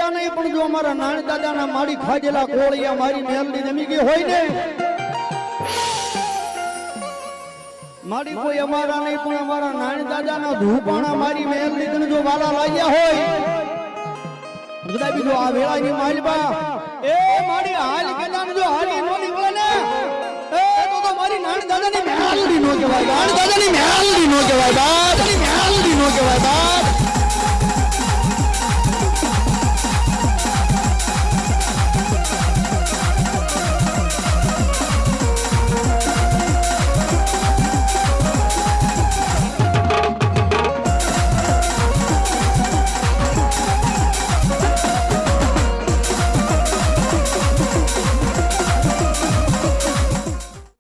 કોળિયા નહીં પણ જો અમારા નાની દાદાના મારી ખાજેલા કોળિયા મારી મેલડી જમી ગઈ હોય ને મારી કોઈ અમારા નહીં પણ અમારા નાની દાદાના ધૂપાણા મારી મેલડી જો વાલા લાગ્યા હોય બધા બીજો આ વેળાની માલબા એ મારી હાલ કેદાન જો હારી નો નીકળે ને એ તો મારી નાની દાદાની મેલડી નો કહેવાય નાની દાદાની મેલડી નો કહેવાય બા મેલડી નો કહેવાય બા